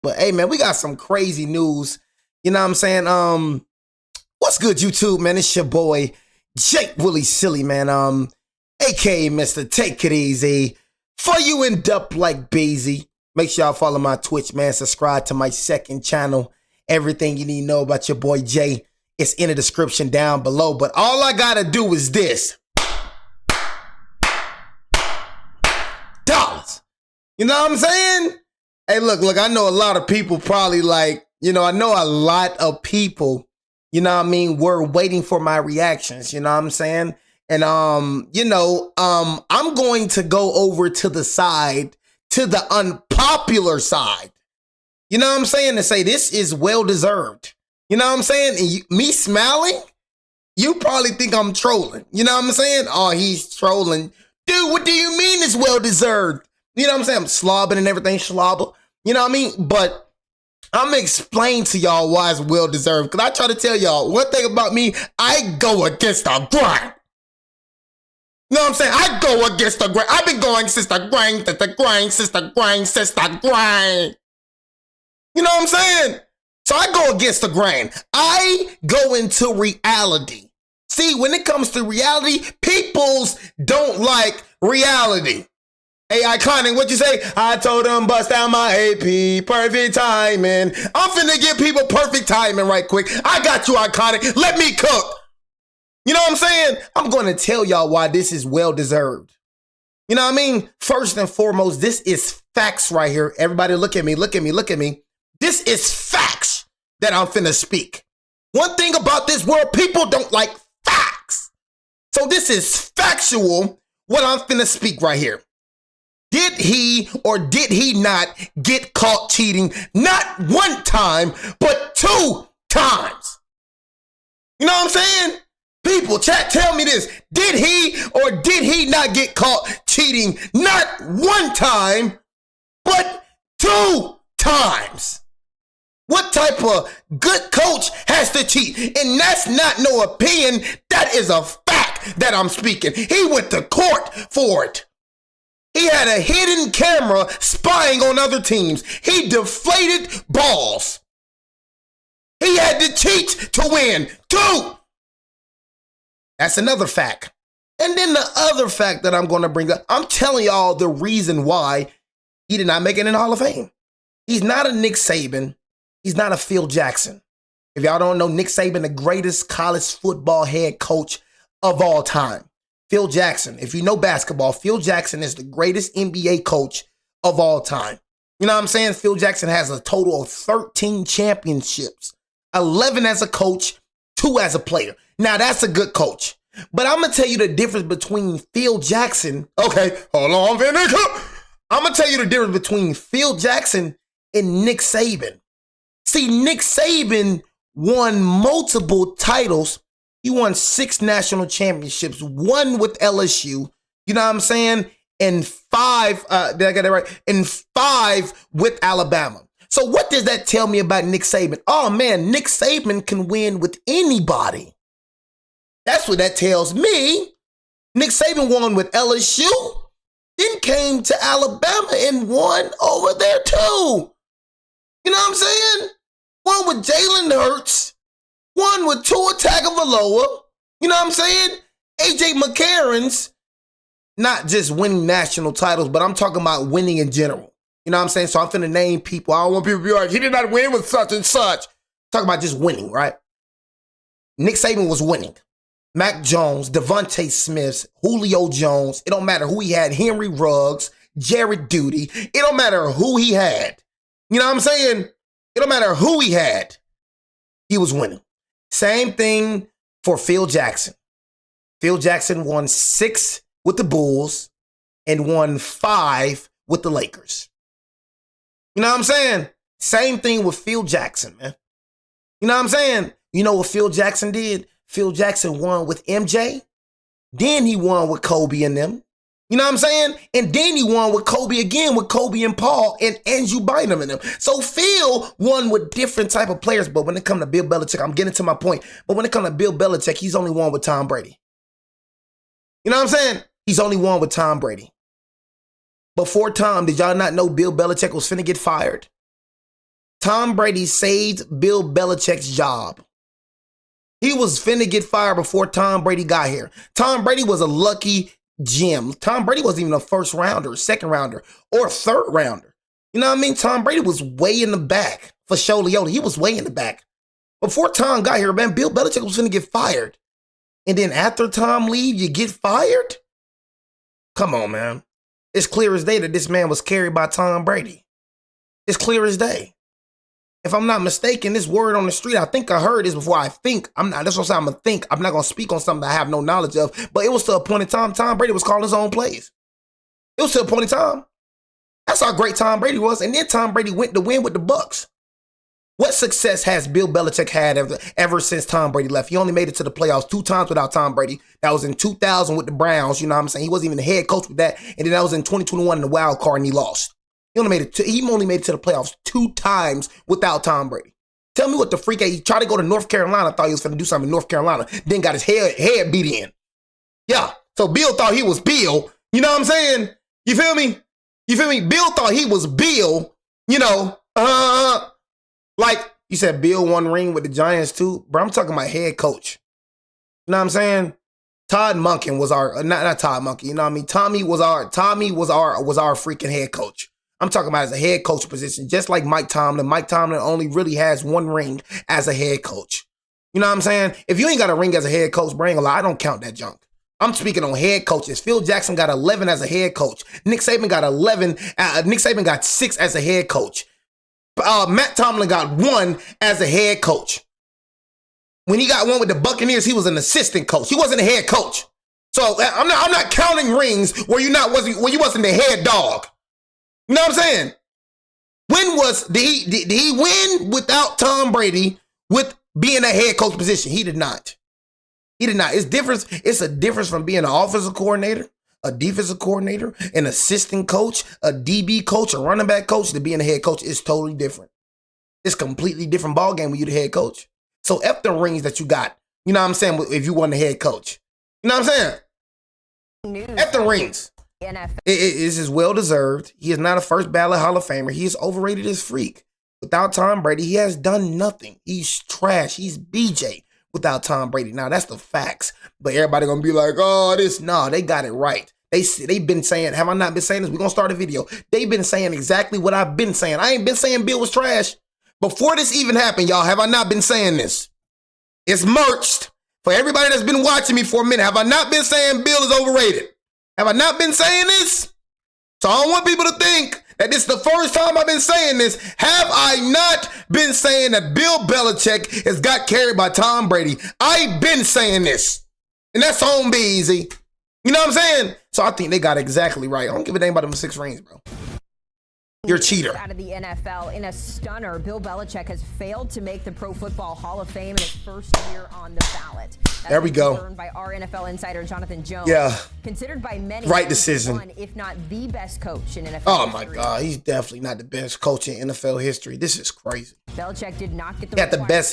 But hey, man, we got some crazy news. You know what I'm saying? What's good, YouTube, man? It's your boy, Jake Willie Silly, man. AKA Mr. Take It Easy. For you end up like Beezy, make sure y'all follow my Twitch, man. Subscribe to my second channel. Everything you need to know about your boy Jay, it's in the description down below. But all I gotta do is this. Dollars. You know what I'm saying? Hey, look, I know a lot of people probably like, I know a lot of people, were waiting for my reactions, you know what I'm saying? And, I'm going to go over to the side, to the unpopular side, you know what I'm saying? To say this is well-deserved, you know what I'm saying? And me smiling, you probably think I'm trolling, you know what I'm saying? Oh, he's trolling. Dude, what do you mean it's well-deserved? You know what I'm saying? I'm slobbing and everything, slobber. You know what I mean? But I'm going to explain to y'all why it's well-deserved. Because I try to tell y'all, one thing about me, I go against the grind. You know what I'm saying? I go against the grind. I've been going since the grind, since the grind, since the grind, since the grind. You know what I'm saying? So I go against the grind. I go into reality. See, when it comes to reality, peoples don't like reality. Hey, Iconic, what you say? I told them bust down my AP, perfect timing. I'm finna give people perfect timing right quick. I got you, Iconic. Let me cook. You know what I'm saying? I'm going to tell y'all why this is well-deserved. You know what I mean? First and foremost, this is facts right here. Everybody look at me, look at me, look at me. This is facts that I'm finna speak. One thing about this world, people don't like facts. So this is factual, what I'm finna speak right here. Did he or did he not get caught cheating? Not one time, but 2 times. You know what I'm saying? People, chat, tell me this. Did he or did he not get caught cheating? Not one time, but 2 times. What type of good coach has to cheat? And that's not no opinion. That is a fact that I'm speaking. He went to court for it. He had a hidden camera spying on other teams. He deflated balls. He had to cheat to win. 2. That's another fact. And then the other fact that I'm going to bring up, I'm telling y'all the reason why he did not make it in the Hall of Fame. He's not a Nick Saban. He's not a Phil Jackson. If y'all don't know, Nick Saban, the greatest college football head coach of all time. Phil Jackson, if you know basketball, Phil Jackson is the greatest NBA coach of all time. You know what I'm saying? Phil Jackson has a total of 13 championships, 11 as a coach, 2 as a player. Now, that's a good coach. But I'm going to tell you the difference between Phil Jackson. Okay, hold on, Vinegar. I'm going to tell you the difference between Phil Jackson and Nick Saban. See, Nick Saban won multiple titles. He won 6 national championships, 1 with LSU, you know what I'm saying? And 5, did I get that right? And 5 with Alabama. So what does that tell me about Nick Saban? Oh man, Nick Saban can win with anybody. That's what that tells me. Nick Saban won with LSU, then came to Alabama and won over there too. You know what I'm saying? One with Jalen Hurts. One with Tua Tagovailoa, you know what I'm saying? AJ McCarron's not just winning national titles, but I'm talking about winning in general. You know what I'm saying? So I'm finna name people. I don't want people to be like, he did not win with such and such. Talking about just winning, right? Nick Saban was winning. Mac Jones, Devontae Smith, Julio Jones. It don't matter who he had. Henry Ruggs, Jared Duty. It don't matter who he had. You know what I'm saying? It don't matter who he had. He was winning. Same thing for Phil Jackson. Phil Jackson won 6 with the Bulls and won 5 with the Lakers. You know what I'm saying? Same thing with Phil Jackson, man. You know what I'm saying? You know what Phil Jackson did? Phil Jackson won with MJ. Then he won with Kobe and them. You know what I'm saying? And then he won with Kobe again, with Kobe and Paul and Andrew Bynum and them. So Phil won with different type of players. But when it comes to Bill Belichick, I'm getting to my point. But when it comes to Bill Belichick, he's only won with Tom Brady. You know what I'm saying? He's only won with Tom Brady. Before Tom, did y'all not know Bill Belichick was finna get fired? Tom Brady saved Bill Belichick's job. He was finna get fired before Tom Brady got here. Tom Brady was a lucky gem. Tom Brady wasn't even a first rounder, second rounder, or third rounder. You know what I mean? Tom Brady was way in the back for Show Leota. He was way in the back. Before Tom got here, man, Bill Belichick was finna get fired. And then after Tom leave, you get fired? Come on, man. It's clear as day that this man was carried by Tom Brady. It's clear as day. If I'm not mistaken, this word on the street, I think I heard this before. That's what I'm saying. I'm going to think. I'm not going to speak on something I have no knowledge of. But it was to a point in time, Tom Brady was calling his own plays. It was to a point in time. That's how great Tom Brady was. And then Tom Brady went to win with the Bucs. What success has Bill Belichick had ever since Tom Brady left? He only made it to the playoffs 2 times without Tom Brady. That was in 2000 with the Browns, you know what I'm saying? He wasn't even the head coach with that. And then that was in 2021 in the wild card and he lost. He only made it to the playoffs 2 times without Tom Brady. Tell me what the freak he tried to go to North Carolina, thought he was going to do something in North Carolina, then got his head beat in. Yeah, so Bill thought he was Bill. You know what I'm saying? You feel me? Bill thought he was Bill, you know, like you said, Bill won ring with the Giants too. Bro, I'm talking about head coach. You know what I'm saying? Todd Monken was our, not Todd Monken, you know what I mean? Tommy was our freaking head coach. I'm talking about as a head coach position, just like Mike Tomlin. Mike Tomlin only really has 1 ring as a head coach. You know what I'm saying? If you ain't got a ring as a head coach, bro, ain't gonna lie, I don't count that junk. I'm speaking on head coaches. Phil Jackson got 11 as a head coach. Nick Saban got 11. Nick Saban got 6 as a head coach. Matt Tomlin got 1 as a head coach. When he got 1 with the Buccaneers, he was an assistant coach. He wasn't a head coach. So I'm not counting rings where you wasn't the head dog. You know what I'm saying? Did he win without Tom Brady with being a head coach position? He did not. He did not. It's a difference from being an offensive coordinator, a defensive coordinator, an assistant coach, a DB coach, a running back coach, to being a head coach is totally different. It's a completely different ballgame when you're the head coach. So F the rings that you got. You know what I'm saying? If you won the head coach. You know what I'm saying? F the rings. It is well deserved. He is not a first ballot Hall of Famer. He is overrated as freak. Without Tom Brady, he has done nothing. He's trash. He's BJ without Tom Brady. Now, that's the facts. But everybody gonna be like, oh, they got it right. They've been saying, have I not been saying this? We're gonna start a video. They've been saying exactly what I've been saying. I ain't been saying Bill was trash. Before this even happened, y'all, have I not been saying this? It's merged. For everybody that's been watching me for a minute, have I not been saying Bill is overrated? Have I not been saying this? So I don't want people to think that this is the first time I've been saying this. Have I not been saying that Bill Belichick has got carried by Tom Brady? I've been saying this. And that's home be easy. You know what I'm saying? So I think they got it exactly right. I don't give a damn about them 6 rings, bro. You're a cheater. Out of the NFL in a stunner, Bill Belichick has failed to make the Pro Football Hall of Fame in his first year on the ballot. There we go. Confirmed by our NFL insider Jonathan Jones. Yeah. Considered by many, right decision. One, if not the best coach in NFL oh history. My God, he's definitely not the best coach in NFL history. This is crazy. Belichick did not get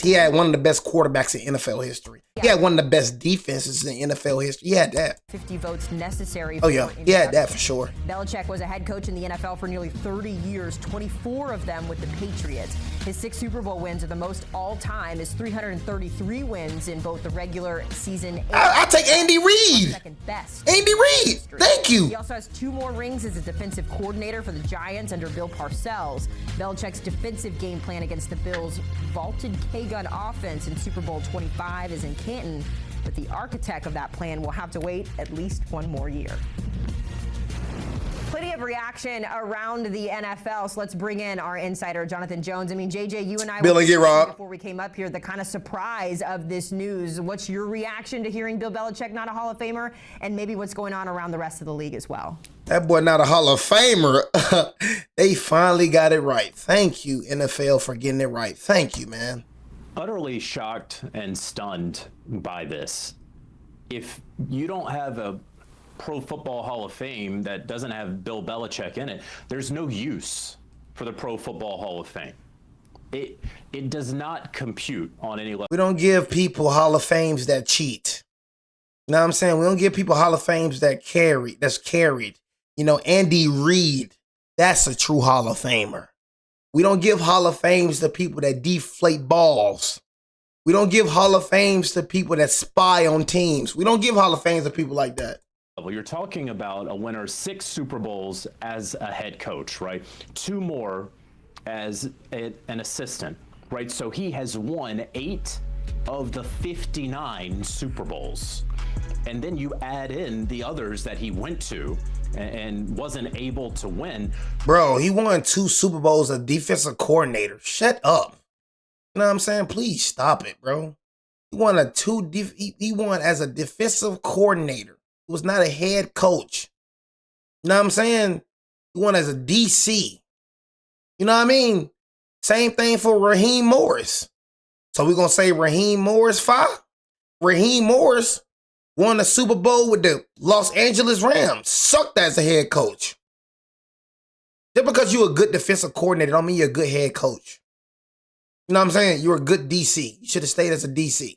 He had one of the best quarterbacks in NFL history. Yeah. He had one of the best defenses in NFL history. He had that. 50 votes necessary. Oh yeah, he had that for sure. Belichick was a head coach in the NFL for nearly 30 years, 24 of them with the Patriots. His 6 Super Bowl wins are the most all-time. His 333 wins in both the regular season and I'll take Andy Reid. Second best. Andy Reid. Thank you. He also has 2 more rings as a defensive coordinator for the Giants under Bill Parcells. Belichick's defensive game plan against the Bills' vaulted K-gun offense in Super Bowl 25 is in Canton, but the architect of that plan will have to wait at least 1 more year. Plenty of reaction around the NFL, so let's bring in our insider, Jonathan Jones. I mean, JJ, you and I were talking before we came up here, the kind of surprise of this news. What's your reaction to hearing Bill Belichick not a Hall of Famer, and maybe what's going on around the rest of the league as well? That boy not a Hall of Famer. They finally got it right. Thank you, NFL, for getting it right. Thank you, man. Utterly shocked and stunned by this. If you don't have a Pro Football Hall of Fame that doesn't have Bill Belichick in it, there's no use for the Pro Football Hall of Fame. It does not compute on any level. We don't give people Hall of Fames that cheat. You know what I'm saying? We don't give people Hall of Fames that's carried. You know, Andy Reid, that's a true Hall of Famer. We don't give Hall of Fames to people that deflate balls. We don't give Hall of Fames to people that spy on teams. We don't give Hall of Fames to people like that. Well, you're talking about a winner 6 Super Bowls as a head coach, right? 2 more as an assistant, right? So he has won 8 of the 59 Super Bowls. And then you add in the others that he went to and wasn't able to win. Bro, he won 2 Super Bowls as defensive coordinator. Shut up. You know what I'm saying? Please stop it, bro. He won he won as a defensive coordinator. He was not a head coach. You know what I'm saying? He won as a DC. You know what I mean? Same thing for Raheem Morris. So we're going to say Raheem Morris 5? Raheem Morris won the Super Bowl with the Los Angeles Rams. Sucked as a head coach. Just because you're a good defensive coordinator don't mean you're a good head coach. You know what I'm saying? You're a good DC. You should have stayed as a DC.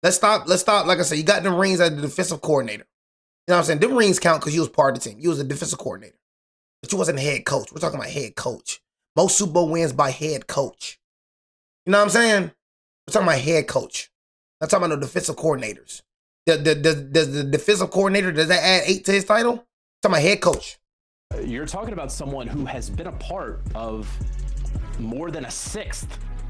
Let's stop. Like I said, you got them rings as the defensive coordinator. You know what I'm saying? Them rings count because you was part of the team. You was a defensive coordinator. But you wasn't a head coach. We're talking about head coach. Most Super Bowl wins by head coach. You know what I'm saying? We're talking about head coach. I'm talking about no defensive coordinators. Does the defensive coordinator, does that add 8 to his title? I'm talking about head coach. You're talking about someone who has been a part of more than a 1/6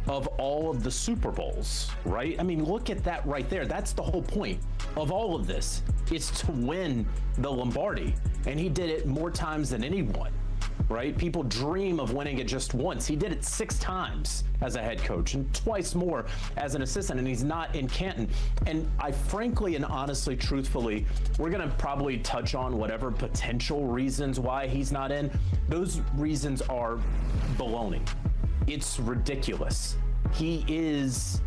of all of the Super Bowls, right? I mean, look at that right there. That's the whole point of all of this. It's to win the Lombardi. And he did it more times than anyone, right? People dream of winning it just once. He did it 6 times as a head coach and twice more as an assistant, and he's not in Canton. And I frankly and honestly, truthfully, we're going to probably touch on whatever potential reasons why he's not in. Those reasons are baloney. It's ridiculous. He is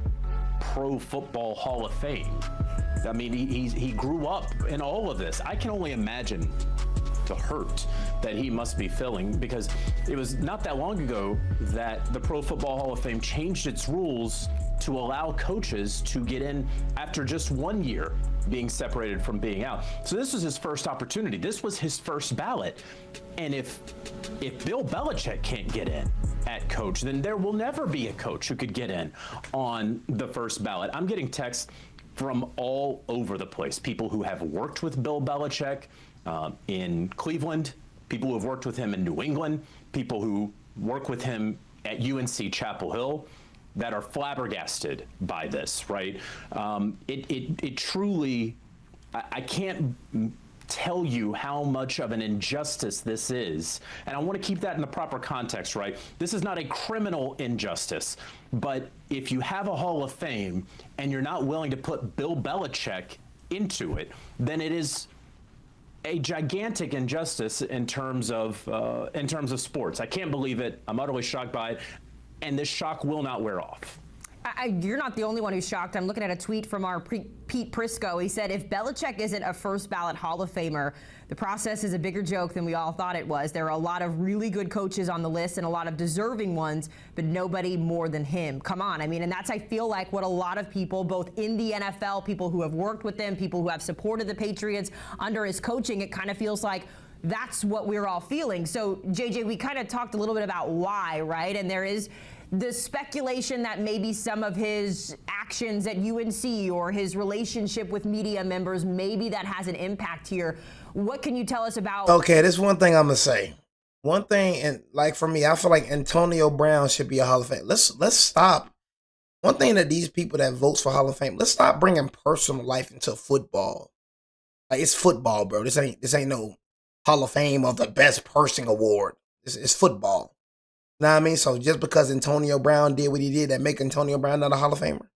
Pro Football Hall of Fame. I mean, he grew up in all of this. I can only imagine the hurt that he must be feeling, because it was not that long ago that the Pro Football Hall of Fame changed its rules to allow coaches to get in after just 1 year being separated from being out. So this was his first opportunity. This was his first ballot. And if Bill Belichick can't get in at coach, then there will never be a coach who could get in on the first ballot. I'm getting texts from all over the place. People who have worked with Bill Belichick in Cleveland, people who have worked with him in New England, people who work with him at UNC Chapel Hill, that are flabbergasted by this, right? It truly, I can't tell you how much of an injustice this is. And I want to keep that in the proper context, right? This is not a criminal injustice, but if you have a Hall of Fame and you're not willing to put Bill Belichick into it, then it is a gigantic injustice in terms of sports. I can't believe it. I'm utterly shocked by it. And this shock will not wear off. You're not the only one who's shocked. I'm looking at a tweet from our Pete Prisco. He said, if Belichick isn't a first ballot Hall of Famer, the process is a bigger joke than we all thought it was. There are a lot of really good coaches on the list and a lot of deserving ones, but nobody more than him. Come on. I mean, and that's, I feel like, what a lot of people, both in the NFL, people who have worked with him, people who have supported the Patriots under his coaching, it kind of feels like that's what we're all feeling. So, JJ, we kind of talked a little bit about why, right? And there is the speculation that maybe some of his actions at UNC or his relationship with media members, maybe that has an impact here. What can you tell us about? Okay, this one thing I'm gonna say. One thing, and like for me, I feel like Antonio Brown should be a Hall of Fame. Let's stop. One thing that these people that votes for Hall of Fame, let's stop bringing personal life into football. Like, it's football, bro. This ain't no Hall of Fame of the best person award. It's football. You know what I mean? So just because Antonio Brown did what he did, that make Antonio Brown not a Hall of Famer.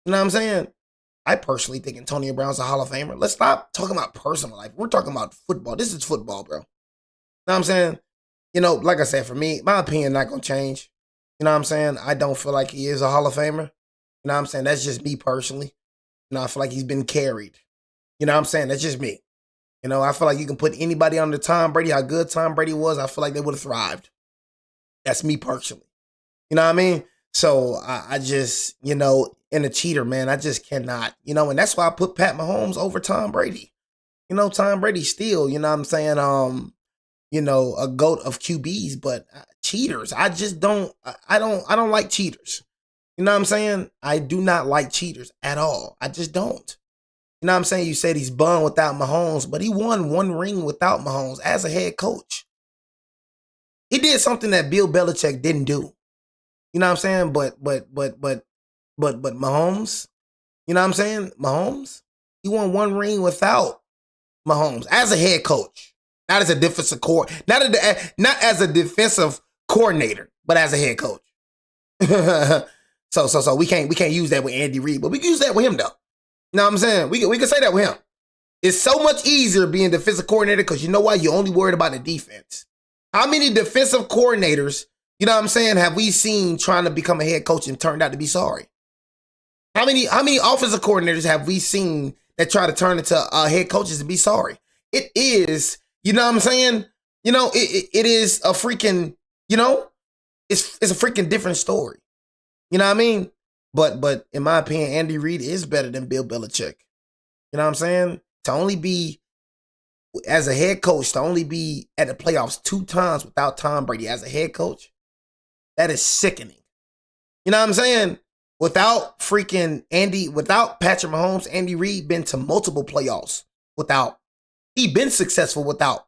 You know what I'm saying? I personally think Antonio Brown's a Hall of Famer. Let's stop talking about personal life. We're talking about football. This is football, bro. You know what I'm saying? You know, like I said, for me, my opinion not going to change. You know what I'm saying? I don't feel like he is a Hall of Famer. You know what I'm saying? That's just me personally. You know, I feel like he's been carried. You know what I'm saying? That's just me. You know, I feel like you can put anybody under Tom Brady, how good Tom Brady was, I feel like they would have thrived. That's me personally. You know what I mean? So I just, you know, in a cheater, man, I just cannot, you know, and that's why I put Pat Mahomes over Tom Brady. You know, Tom Brady still, you know what I'm saying, you know, a GOAT of QBs, but cheaters. I just don't. I don't like cheaters. You know what I'm saying? I do not like cheaters at all. I just don't. You know what I'm saying? You said he's bummed without Mahomes, but he won 1 ring without Mahomes as a head coach. He did something that Bill Belichick didn't do. You know what I'm saying? But Mahomes, you know what I'm saying? Mahomes, he won 1 ring without Mahomes as a head coach, not as a defensive not as a defensive coordinator, but as a head coach. So we can't use that with Andy Reid, but we can use that with him though. You know what I'm saying? We can say that with him. It's so much easier being defensive coordinator because you know why? You're only worried about the defense. How many defensive coordinators, you know what I'm saying, have we seen trying to become a head coach and turned out to be sorry? How many offensive coordinators have we seen that try to turn into head coaches to be sorry? It is, you know what I'm saying? You know, it is a freaking, you know, it's a freaking different story. You know what I mean? But in my opinion, Andy Reid is better than Bill Belichick. You know what I'm saying? To only be, as a head coach, to only be at the playoffs 2 times without Tom Brady as a head coach, that is sickening. You know what I'm saying? Without Patrick Mahomes, Andy Reid been to multiple playoffs he been successful without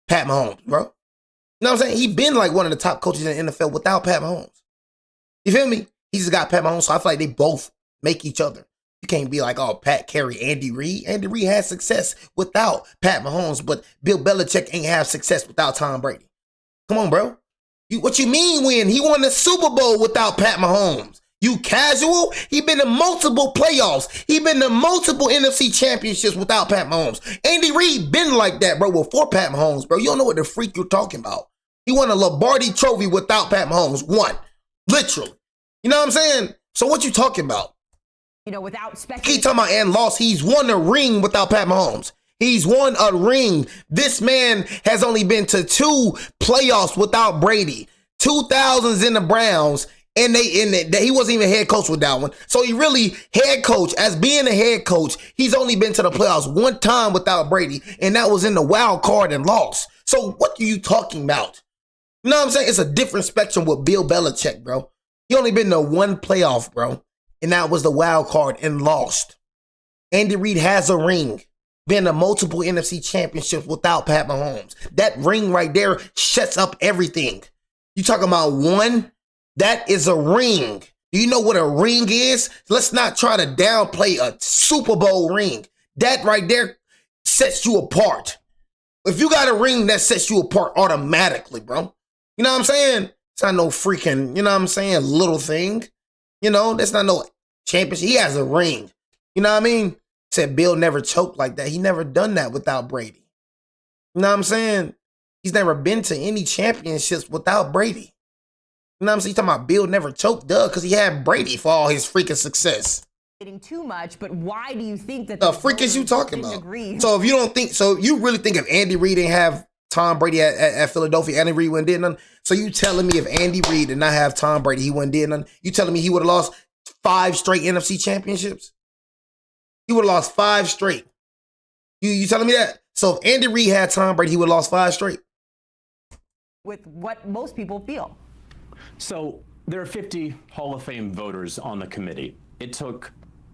Pat Mahomes, bro. You know what I'm saying? He been like one of the top coaches in the NFL without Pat Mahomes. You feel me? He just got Pat Mahomes, so I feel like they both make each other. You can't be like, oh, Pat carry Andy Reid. Andy Reid has success without Pat Mahomes, but Bill Belichick ain't have success without Tom Brady. Come on, bro. What you mean when he won the Super Bowl without Pat Mahomes? You casual? He been to multiple playoffs. He been to multiple NFC championships without Pat Mahomes. Andy Reid been like that, bro, before Pat Mahomes, bro. You don't know what the freak you're talking about. He won a Lombardi trophy without Pat Mahomes. One. Literally. You know what I'm saying? So what you talking about? You know, without speculating. Keep talking about and lost. He's won a ring without Pat Mahomes. He's won a ring. This man has only been to 2 playoffs without Brady. 2000s in the Browns. And he wasn't even head coach with that one. So he really head coach. As being a head coach, he's only been to the playoffs 1 time without Brady. And that was in the wild card and lost. So what are you talking about? You know what I'm saying? It's a different spectrum with Bill Belichick, bro. He only been to 1 playoff, bro. And that was the wild card and lost. Andy Reid has a ring. Been to multiple NFC championships without Pat Mahomes. That ring right there shuts up everything. You talking about 1? That is a ring. Do you know what a ring is? Let's not try to downplay a Super Bowl ring. That right there sets you apart. If you got a ring, that sets you apart automatically, bro. You know what I'm saying? It's not no freaking, you know what I'm saying, little thing. You know, that's not no championship. He has a ring. You know what I mean? Said Bill never choked like that. He never done that without Brady. You know what I'm saying? He's never been to any championships without Brady. You know what I'm saying? You talking about Bill never choked, because he had Brady for all his freaking success. Too much, but why do you think that the freak is you talking about? Agree? So if you don't think, so you really think if Andy Reid didn't have Tom Brady at Philadelphia, Andy Reid wouldn't did nothing? So you telling me if Andy Reid did not have Tom Brady, he wouldn't did nothing? You telling me he would have lost 5 straight NFC championships? He would have lost 5 straight. You telling me that? So if Andy Reid had Tom Brady, he would have lost 5 straight. With what most people feel. So there are 50 Hall of Fame voters on the committee. It took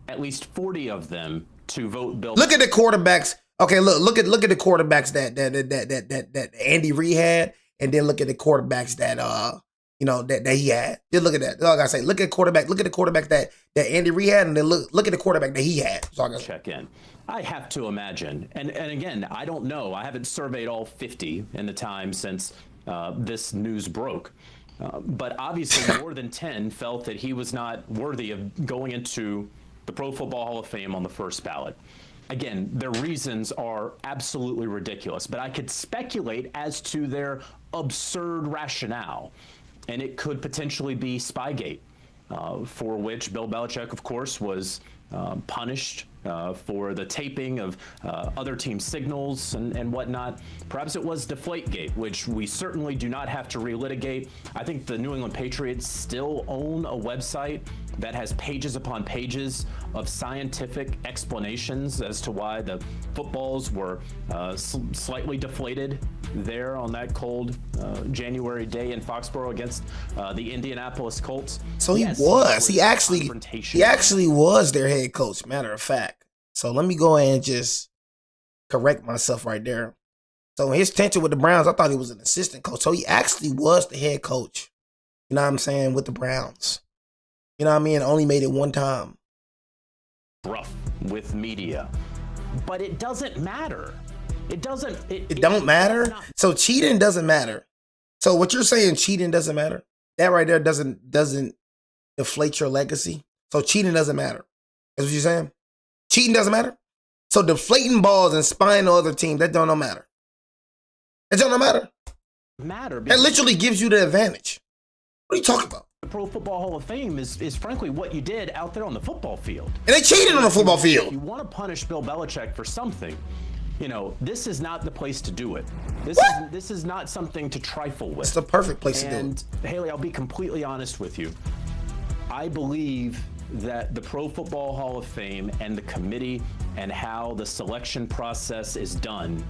at least 40 of them to vote Bill. Look at the quarterbacks. Okay, look at the quarterbacks that Andy Reid had, and then look at the quarterbacks that that he had. Just look at that. That's all I gotta say. Look at the quarterback that Andy Reid had, and then look at the quarterback that he had. That's all I gotta check in. I have to imagine, and again, I don't know. I haven't surveyed all 50 in the time since this news broke. But obviously more than 10 felt that he was not worthy of going into the Pro Football Hall of Fame on the first ballot. Again, their reasons are absolutely ridiculous, but I could speculate as to their absurd rationale. And it could potentially be Spygate, for which Bill Belichick, of course, was punished for the taping of other team signals and whatnot. Perhaps it was Deflategate, which we certainly do not have to relitigate. I think the New England Patriots still own a website that has pages upon pages of scientific explanations as to why the footballs were slightly deflated there on that cold January day in Foxborough against the Indianapolis Colts. So he actually was their head coach, matter of fact. So let me go ahead and just correct myself right there. So his tenure with the Browns, I thought he was an assistant coach. So he actually was the head coach, you know what I'm saying, with the Browns. You know what I mean? Only made it one time. Rough with media. But it doesn't matter. It don't matter? So cheating doesn't matter. So what you're saying, cheating doesn't matter? That right there doesn't deflate your legacy. So cheating doesn't matter. That's what you're saying? Cheating doesn't matter? So deflating balls and spying on other teams, that don't matter. That don't matter. That literally gives you the advantage. What are you talking about? The Pro Football Hall of Fame is frankly what you did out there on the football field. And they cheated on the football field. If you want to punish Bill Belichick for something, you know, this is not the place to do it. This is not something to trifle with. It's the perfect place to do it. And Haley, I'll be completely honest with you. I believe that the Pro Football Hall of Fame and the committee and how the selection process is done,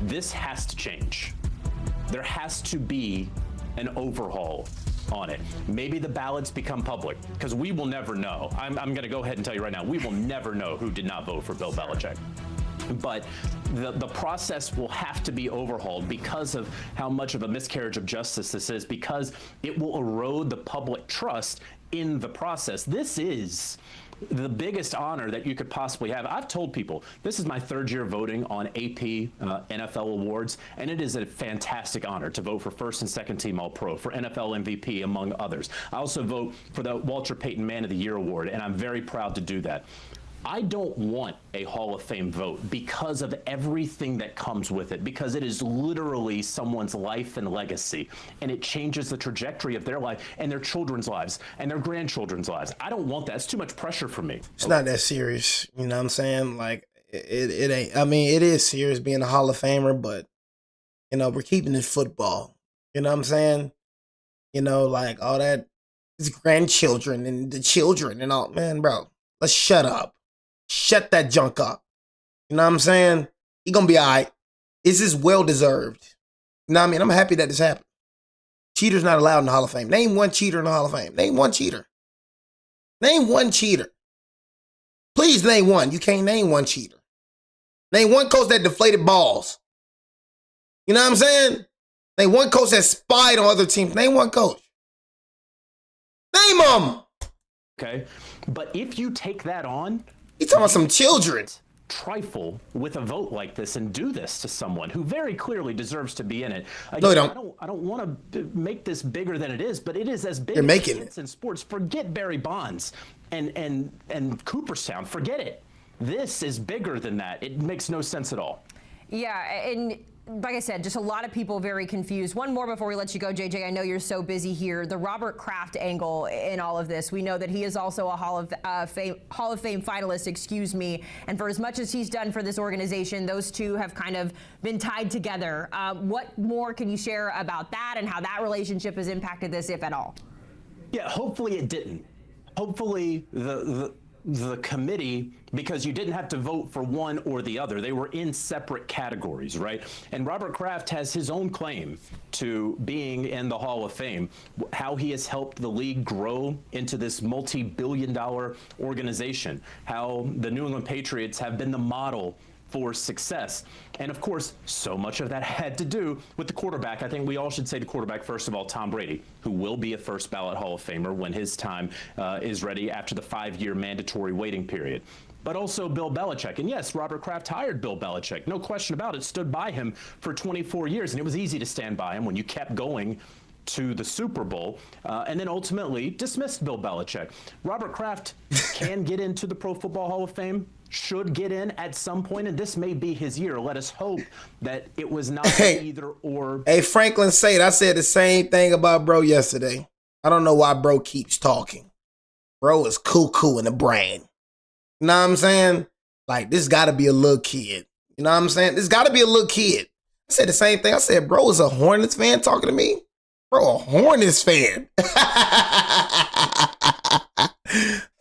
this has to change. There has to be an overhaul on it. Maybe the ballots become public, because we will never know. I'm going to go ahead and tell you right now, we will never know who did not vote for Bill Belichick. But the process will have to be overhauled because of how much of a miscarriage of justice this is, because it will erode the public trust in the process. This is the biggest honor that you could possibly have. I've told people, this is my third year voting on AP NFL awards, and it is a fantastic honor to vote for first and second team All-Pro, for NFL MVP, among others. I also vote for the Walter Payton Man of the Year award, and I'm very proud to do that. I don't want a Hall of Fame vote because of everything that comes with it, because it is literally someone's life and legacy, and it changes the trajectory of their life and their children's lives and their grandchildren's lives. I don't want that. It's too much pressure for me. It's not that serious. You know what I'm saying? Like, it ain't. I mean, it is serious being a Hall of Famer, but, you know, we're keeping it football. You know what I'm saying? You know, like all that, his grandchildren and the children and all. Man, bro, let's shut up. Shut that junk up. You know what I'm saying? He gonna be all right. This is well-deserved. You know what I mean? I'm happy that this happened. Cheaters not allowed in the Hall of Fame. Name one cheater in the Hall of Fame. Name one cheater. Name one cheater. Please name one. You can't name one cheater. Name one coach that deflated balls. You know what I'm saying? Name one coach that spied on other teams. Name one coach. Name them. Okay, but if you take that on, you talking about some children. Trifle with a vote like this and do this to someone who very clearly deserves to be in it. Again, no, you don't. I don't want to make this bigger than it is, but it is as big You're as making it is in sports. Forget Barry Bonds and Cooperstown. Forget it. This is bigger than that. It makes no sense at all. Yeah, and like I said, just a lot of people very confused. One more before we let you go, JJ. I know you're so busy here. The Robert Kraft angle in all of this. We know that he is also a Hall of Fame finalist, And for as much as he's done for this organization, those two have kind of been tied together. What more can you share about that and how that relationship has impacted this, if at all? Yeah, hopefully it didn't. Hopefully the committee, because you didn't have to vote for one or the other. They were in separate categories, right? And Robert Kraft has his own claim to being in the Hall of Fame, how he has helped the league grow into this multi-billion-dollar organization, how the New England Patriots have been the model for success. And of course, so much of that had to do with the quarterback. I think we all should say the quarterback, first of all, Tom Brady, who will be a first ballot Hall of Famer when his time is ready after the 5-year mandatory waiting period. But also Bill Belichick. And yes, Robert Kraft hired Bill Belichick. No question about it, stood by him for 24 years. And it was easy to stand by him when you kept going to the Super Bowl, and then ultimately dismissed Bill Belichick. Robert Kraft can get into the Pro Football Hall of Fame, should get in at some point, and this may be his year. Let us hope that it was not either or. Hey, Franklin Said, I said the same thing about bro yesterday. I don't know why bro keeps talking. Bro is cuckoo in the brain. You know what I'm saying? Like, this got to be a little kid. You know what I'm saying? This got to be a little kid. I said the same thing. I said, bro, is a Hornets fan talking to me? Bro, a Hornets fan.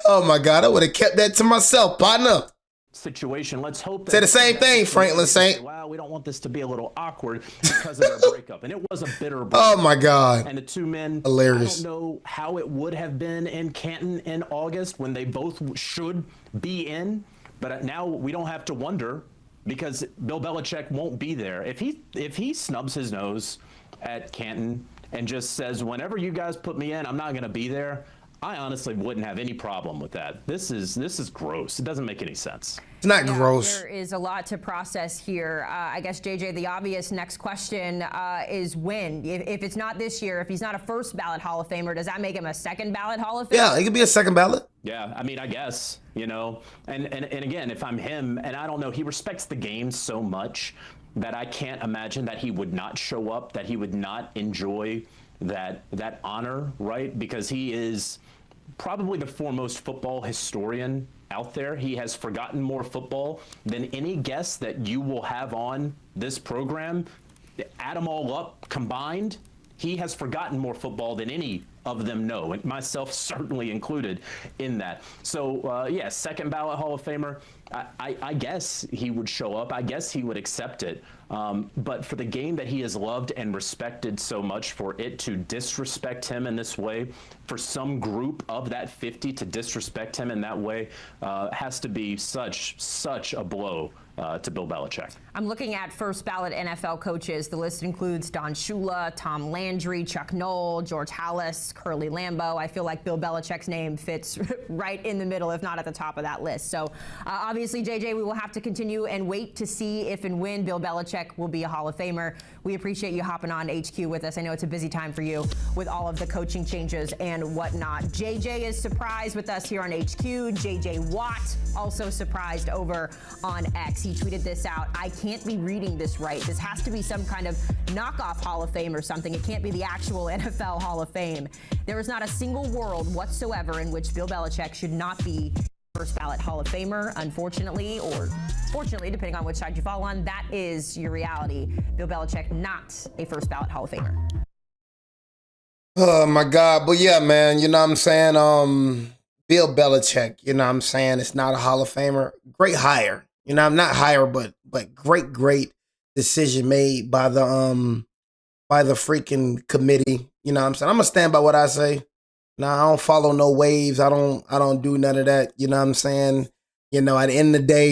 Oh, my God. I would have kept that to myself, partner. Situation. Let's hope that say the same thing, Franklin Saint. Wow, we don't want this to be a little awkward because of their breakup, and it was a bitter breakup. Oh my God! And the two men, hilarious. I don't know how it would have been in Canton in August when they both should be in, but now we don't have to wonder because Bill Belichick won't be there if he snubs his nose at Canton and just says, "Whenever you guys put me in, I'm not going to be there." I honestly wouldn't have any problem with that. This is gross. It doesn't make any sense. It's not gross. There is a lot to process here. I guess, JJ, the obvious next question is when. If it's not this year, if he's not a first ballot Hall of Famer, does that make him a second ballot Hall of Famer? Yeah, he could be a second ballot. Yeah, I mean, I guess, and again, if I'm him, and I don't know, he respects the game so much that I can't imagine that he would not show up, that he would not enjoy that honor, right? Because he is probably the foremost football historian out there. He has forgotten more football than any guest that you will have on this program. Add them all up combined, he has forgotten more football than any of them know, and myself certainly included in that. So, yeah, second ballot Hall of Famer. I guess he would show up. I guess he would accept it. But for the game that he has loved and respected so much, for it to disrespect him in this way, for some group of that 50 to disrespect him in that way, has to be such a blow to Bill Belichick. I'm looking at first ballot NFL coaches. The list includes Don Shula, Tom Landry, Chuck Noll, George Halas, Curly Lambeau. I feel like Bill Belichick's name fits right in the middle, if not at the top of that list. So obviously, JJ, we will have to continue and wait to see if and when Bill Belichick will be a Hall of Famer. We appreciate you hopping on HQ with us. I know it's a busy time for you with all of the coaching changes and whatnot. JJ is surprised with us here on HQ. JJ Watt also surprised over on X. He tweeted this out. I can't be reading this right. This has to be some kind of knockoff Hall of Fame or something. It can't be the actual NFL Hall of Fame. There is not a single world whatsoever in which Bill Belichick should not be first ballot Hall of Famer, unfortunately, or fortunately, depending on which side you fall on. That is your reality. Bill Belichick, not a first ballot Hall of Famer. Oh my God. But yeah, man, you know what I'm saying? Bill Belichick, you know what I'm saying? It's not a Hall of Famer. Great hire. You know, I'm not hire, but great decision made by the freaking committee. You know what I'm saying? I'm gonna stand by what I say. Now, I don't follow no waves. I don't do none of that. You know what I'm saying? You know, at the end of the day,